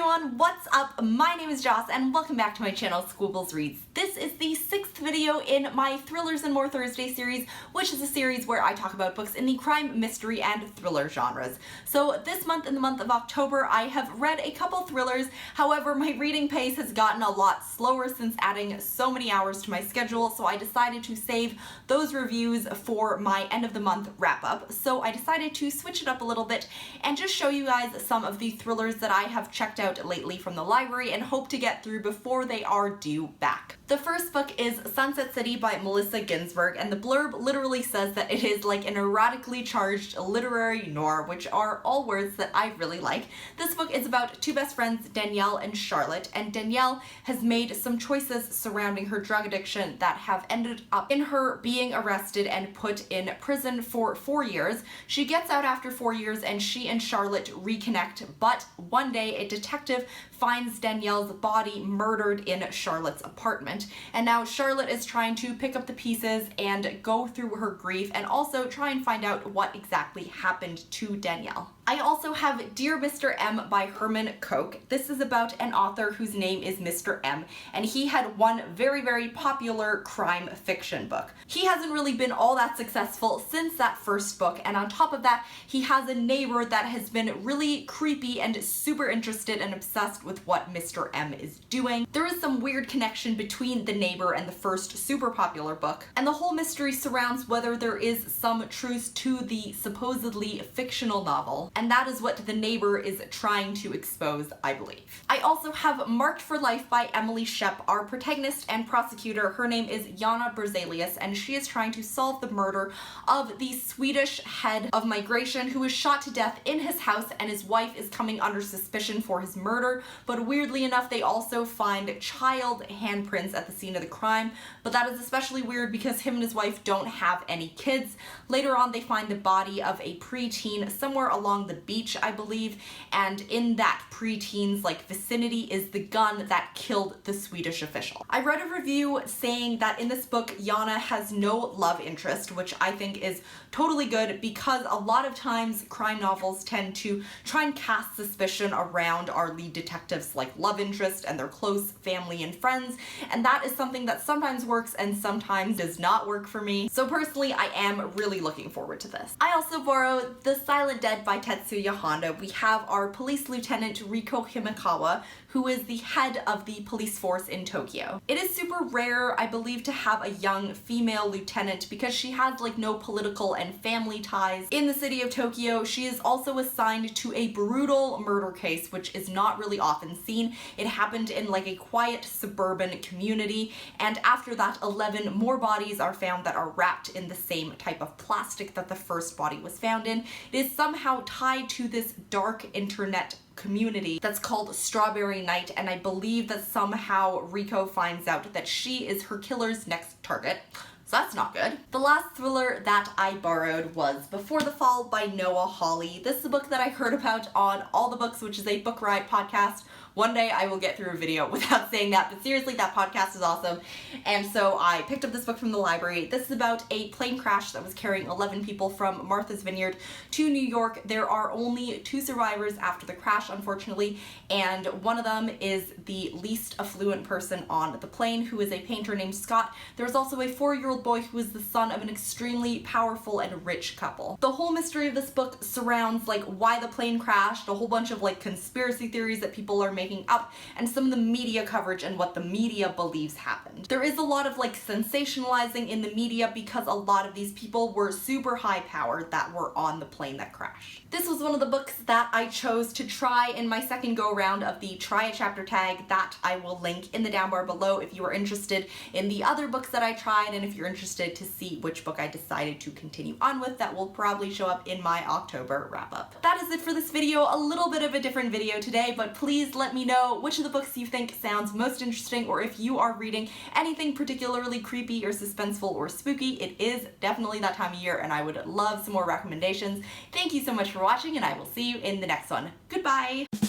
everyone, what's up? My name is Joss and welcome back to my channel, Squibblesreads. This is the 6th video in my Thrillers and More Thursday series, which is a series where I talk about books in the crime, mystery, and thriller genres. So this month, in the month of October, I have read a couple thrillers. However, my reading pace has gotten a lot slower since adding so many hours to my schedule, so I decided to save those reviews for my end of the month wrap up. So I decided to switch it up a little bit and just show you guys some of the thrillers that I have checked out lately from the library and hope to get through before they are due back. The first book is Sunset City by Melissa Ginsberg, and the blurb literally says that it is like an erotically charged literary noir, which are all words that I really like. This book is about two best friends, Danielle and Charlotte, and Danielle has made some choices surrounding her drug addiction that have ended up in her being arrested and put in prison for 4 years. She gets out after 4 years and she and Charlotte reconnect, but one day a detective finds Danielle's body murdered in Charlotte's apartment. And now Charlotte is trying to pick up the pieces and go through her grief and also try and find out what exactly happened to Danielle. I also have Dear Mr. M by Herman Koch. This is about an author whose name is Mr. M, and he had one very popular crime fiction book. He hasn't really been all that successful since that first book, and on top of that, he has a neighbor that has been really creepy and super interested and obsessed with what Mr. M is doing. There is some weird connection between the neighbor and the first super popular book, and the whole mystery surrounds whether there is some truth to the supposedly fictional novel. And that is what The Neighbor is trying to expose, I believe. I also have Marked for Life by Emily Shep. Our protagonist and prosecutor, her name is Jana Berzelius, and she is trying to solve the murder of the Swedish head of migration who was shot to death in his house, and his wife is coming under suspicion for his murder. But weirdly enough, they also find child handprints at the scene of the crime, but that is especially weird because him and his wife don't have any kids. Later on, they find the body of a preteen somewhere along the beach, I believe, and in that preteen's vicinity is the gun that killed the Swedish official. I read a review saying that in this book Jana has no love interest, which I think is totally good because a lot of times crime novels tend to try and cast suspicion around our lead detectives love interest and their close family and friends, and that is something that sometimes works and sometimes does not work for me. So personally, I am really looking forward to this. I also borrowed The Silent Dead by Tetsuya Honda. We have our police lieutenant Riko Himekawa, who is the head of the police force in Tokyo. It is super rare, I believe, to have a young female lieutenant because she has no political and family ties in the city of Tokyo. She is also assigned to a brutal murder case, which is not really often seen. It happened in a quiet suburban community, and after that 11 more bodies are found that are wrapped in the same type of plastic that the first body was found in. It is somehow tied to this dark internet community that's called Strawberry Night, and I believe that somehow Riko finds out that she is her killer's next target. So that's not good. The last thriller that I borrowed was Before the Fall by Noah Hawley. This is a book that I heard about on All the Books, which is a book riot podcast. One day I will get through a video without saying that, but seriously, that podcast is awesome. And so I picked up this book from the library. This is about a plane crash that was carrying 11 people from Martha's Vineyard to New York. There are only 2 survivors after the crash, unfortunately, and one of them is the least affluent person on the plane, who is a painter named Scott. There's also a 4-year-old boy who is the son of an extremely powerful and rich couple. The whole mystery of this book surrounds why the plane crashed, a whole bunch of conspiracy theories that people are making up, and some of the media coverage and what the media believes happened. There is a lot of sensationalizing in the media because a lot of these people were super high powered that were on the plane that crashed. This was one of the books that I chose to try in my second go around of the Try a Chapter tag that I will link in the down bar below if you are interested in the other books that I tried, and if you're interested to see which book I decided to continue on with. That will probably show up in my October wrap up. That is it for this video. A little bit of a different video today, but please let me know which of the books you think sounds most interesting, or if you are reading anything particularly creepy or suspenseful or spooky. It is definitely that time of year and I would love some more recommendations. Thank you so much for watching, and I will see you in the next one. Goodbye!